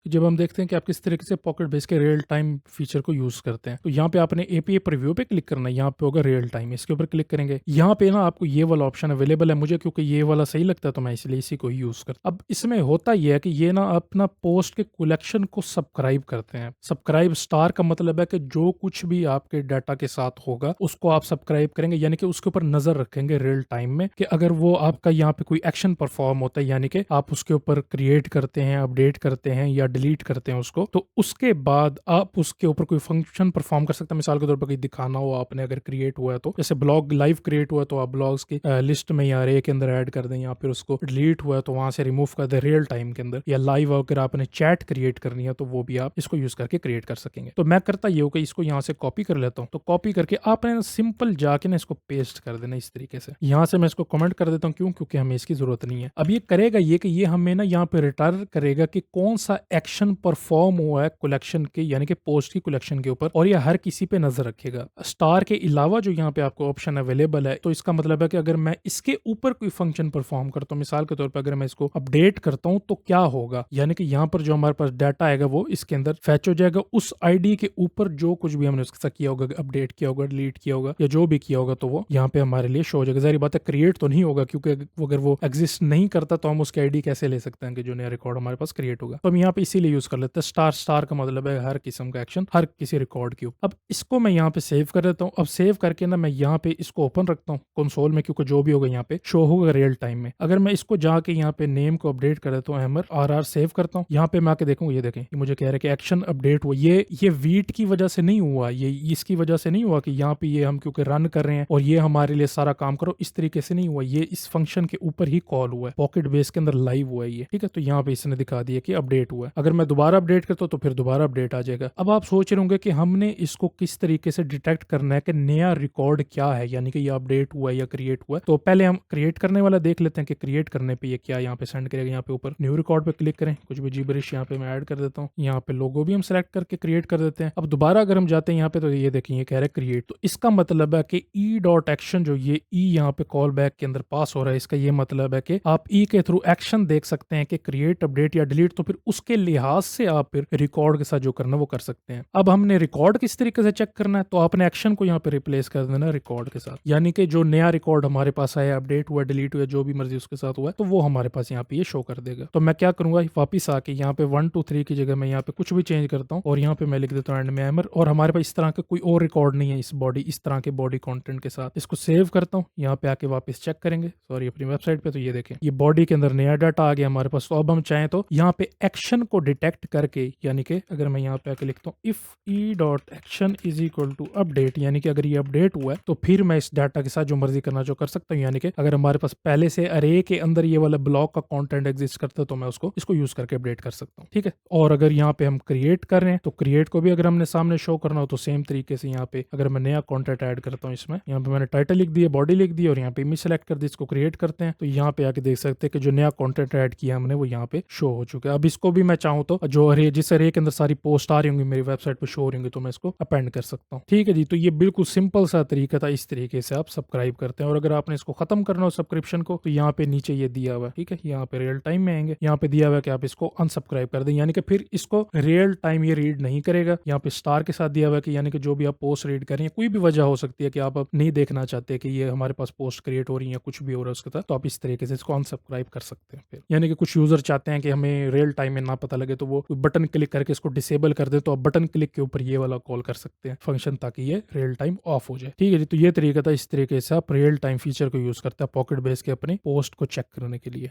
जब हम देखते हैं कि आप किस तरीके से पॉकेट बेस के रियल टाइम फीचर को यूज करते हैं, तो यहाँ पे आपने एपीआई प्रीव्यू पे क्लिक करना है। यहाँ पे होगा रियल टाइम, इसके ऊपर क्लिक करेंगे। यहाँ पे ना आपको ये वाला ऑप्शन अवेलेबल है, मुझे क्योंकि ये वाला सही लगता है तो मैं इसलिए इसी को ही यूज करता हूँ। अब इसमें होता यह है कि ये ना अपना पोस्ट के कलेक्शन को सब्सक्राइब करते हैं। सब्सक्राइब स्टार का मतलब है कि जो कुछ भी आपके डाटा के साथ होगा उसको आप सब्सक्राइब करेंगे, यानी कि उसके ऊपर नजर रखेंगे रियल टाइम में कि अगर वो आपका यहाँ पे कोई एक्शन परफॉर्म होता है, यानी कि आप उसके ऊपर क्रिएट करते हैं, अपडेट करते हैं या डिलीट करते हैं उसको, तो उसके बाद आप उसके ऊपर कोई फंक्शन परफॉर्म कर सकते हैं। मिसाल के तौर पर कहीं दिखाना हो आपने, अगर क्रिएट हुआ है तो, जैसे ब्लॉग लाइव क्रिएट हुआ है तो आप ब्लॉग्स की लिस्ट में या रे के अंदर ऐड कर दें, या फिर उसको डिलीट हुआ है तो वहां से रिमूव कर दें रियल टाइम के अंदर, या लाइव अगर आपने चैट क्रिएट करनी है तो वो भी आप इसको यूज करके क्रिएट कर सकेंगे। तो मैं करता ये हूँ कि इसको यहाँ से कॉपी कर लेता हूँ। तो कॉपी करके आपने सिंपल जाके ना इसको पेस्ट कर देना इस तरीके से। यहाँ से मैं इसको कमेंट कर देता हूँ, क्यों? क्योंकि हमें इसकी जरूरत नहीं है। अब ये करेगा ये कि ये हमें ना यहाँ पे रिटर्न करेगा कि कौन सा एक्शन परफॉर्म हुआ है कलेक्शन के, यानी कि पोस्ट की कलेक्शन के ऊपर, और ये हर किसी पे नजर रखेगा। स्टार के अलावा जो यहाँ पे आपको ऑप्शन अवेलेबल है, तो इसका मतलब है कि अगर मैं इसके ऊपर कोई फंक्शन परफॉर्म करता हूँ, मिसाल के तौर पर अगर मैं इसको अपडेट करता हूँ तो क्या होगा, यानी कि यहाँ पर जो हमारे पास डाटा आएगा वो इसके अंदर फैच हो जाएगा। उस आईडी के ऊपर जो कुछ भी हमने उसके साथ किया होगा, अपडेट किया होगा, डिलीट किया होगा या जो भी किया होगा, तो वो यहाँ पे हमारे लिए शो हो जाएगा। जाहिर बात है क्रिएट तो नहीं होगा, क्योंकि अगर वो एग्जिस्ट नहीं करता तो हम उसकी आईडी कैसे ले सकते हैं कि जो नया रिकॉर्ड हमारे पास क्रिएट होगा। तो हम यहाँ पे इसीलिए यूज कर लेते हैं स्टार। स्टार का मतलब है हर किस्म का एक्शन हर किसी रिकॉर्ड के ऊपर। अब इसको मैं यहाँ पे सेव कर देता हूँ। अब सेव करके ना मैं यहाँ पे इसको ओपन रखता हूँ कंसोल में, क्योंकि जो भी होगा यहाँ पे शो होगा रियल टाइम में। अगर मैं इसको जाके यहाँ पे नेम को अपडेट कर देता हूँ, हैमर RR सेव करता हूँ, यहाँ पे मैं आके देखूंगा, ये देखें ये मुझे कह रहा है कि एक्शन अपडेट हुआ। ये वीट की वजह से नहीं हुआ, ये इसकी वजह से नहीं हुआ कि यहाँ पे ये हम क्योंकि रन कर रहे हैं और ये हमारे लिए सारा काम करो, इस तरीके से नहीं हुआ। ये इस फंक्शन के ऊपर ही कॉल हुआ है, पॉकेट बेस के अंदर लाइव हुआ है ये, ठीक है। तो यहाँ पे इसने दिखा दिया कि अपडेट हुआ है। अगर मैं दोबारा अपडेट करता हूँ तो फिर दोबारा अपडेट आ जाएगा। अब आप सोच रहे होंगे कि हमने इसको किस तरीके से डिटेक्ट करना है कि नया रिकॉर्ड क्या है, यानी कि ये अपडेट हुआ है या क्रिएट हुआ है। तो पहले हम क्रिएट करने वाला देख लेते हैं कि क्रिएट करने पे ये क्या यहाँ पे सेंड करेगा। यहाँ पे ऊपर न्यू रिकॉर्ड पे क्लिक करें, कुछ भी जीबरिश यहाँ पे मैं ऐड कर देता हूँ। यहाँ पे लोगो भी हम सेलेक्ट करके क्रिएट कर देते हैं। अब दोबारा अगर हम जाते हैं यहाँ पे तो ये देखिए ये कह रहा है क्रिएट। तो इसका मतलब है कि ई डॉट एक्शन, जो ये ई यहाँ पे कॉल बैक के अंदर पास हो रहा है, इसका ये मतलब है कि आप ई के थ्रू एक्शन देख सकते हैं कि क्रिएट, अपडेट या डिलीट। तो फिर उसके लिहाज से आप फिर रिकॉर्ड के साथ जो करना वो कर सकते हैं। अब हमने रिकॉर्ड किस तरीके से चेक करना है, तो आपने एक्शन को यहाँ पे रिप्लेस कर देना रिकॉर्ड के साथ, यानी कि जो नया रिकॉर्ड हमारे पास आया, अपडेट हुआ, डिलीट हुआ, जो भी मर्जी उसके साथ हुआ है, तो वो हमारे पास यहाँ पे ये शो कर देगा। तो मैं क्या करूंगा, वापिस आके यहाँ पे 1 2 3 की जगह मैं यहाँ पे कुछ भी चेंज करता हूँ और यहाँ पे मैं लिख देता हूँ एंड में हैमर। और हमारे पास इस तरह का कोई और रिकॉर्ड नहीं है इस तरह के बॉडी कंटेंट के साथ। इसको सेव करता हूँ, यहाँ पे आके वापस चेक करेंगे, सॉरी अपनी वेबसाइट पे। तो ये देखें ये बॉडी के अंदर नया डाटा आ गया हमारे पास। तो अब हम चाहें तो यहाँ पे एक्शन को डिटेक्ट करके, यानी कि अगर मैं यहाँ पे आके लिखता हूँ if E dot action is equal to update, यानी कि अगर ये अपडेट हुआ है तो फिर मैं इस डाटा के साथ जो मर्जी करना जो कर सकता हूँ। यानी कि अगर हमारे पास पहले से अरे के अंदर ये वाला ब्लॉक का कंटेंट एग्जिस्ट करता है तो मैं इसको यूज करके अपडेट कर सकता हूँ, ठीक है। और अगर यहाँ पे हम क्रिएट कर रहे हैं तो क्रिएट को भी अगर हमने सामने शो करना हो तो सेम तरीके से यहाँ पे अगर मैं नया कंटेंट ऐड करता हूँ, इसमें यहाँ पे मैंने टाइटल लिख दिया, बॉडी लिख दी और यहाँ पे इमेज सेलेक्ट कर दी, इसको क्रिएट करते हैं। तो यहाँ पे आके देख सकते हैं कि जो नया कंटेंट ऐड किया हमने वो यहाँ पे शो हो चुका है। अब इसको भी मैं चाहूँ तो जो अरे जिस अरे के अंदर सारी पोस्ट आ रही होंगी मेरी वेबसाइट पे शो हो रही होंगी तो मैं इसको अपेंड कर सकता हूँ, ठीक है जी। तो ये बिल्कुल सिंपल सा तरीका था, इस तरीके से आप सब्सक्राइब करते हैं। और अगर आपने इसको खत्म करना हो सब्सक्रिप्शन को तो यहाँ पे नीचे ये दिया हुआ है, ठीक है। यहाँ पे रियल टाइम में आएंगे, यहाँ पे दिया हुआ है कि आप इसको अनसब्सक्राइब कर दें, यानी कि फिर इसको रियल टाइम ये रीड नहीं करेगा। यहाँ पे स्टार के साथ दिया हुआ है कि यानी कि जो भी आप पोस्ट रीड करें, कोई भी वजह हो सकती है कि आप अब नहीं देखना चाहते कि ये हमारे पास पोस्ट क्रिएट हो रही है या कुछ भी हो रहा है उसके साथ, तो आप इस तरीके से इसको अनसब्सक्राइब कर सकते हैं। फिर यानी कि कुछ यूजर चाहते हैं कि हमें रियल टाइम में ना पता लगे तो वो बटन क्लिक करके इसको डिसेबल कर दे, तो आप बटन क्लिक के ऊपर ये वाला कॉल कर सकते हैं फंक्शन, ताकि ये रियल टाइम ऑफ हो जाए, ठीक है जी। तो ये तरीका था, इस तरीके से आप रियल टाइम फीचर को यूज करते हैं पॉकेट बेस के अपने पोस्ट को चेक करने के लिए।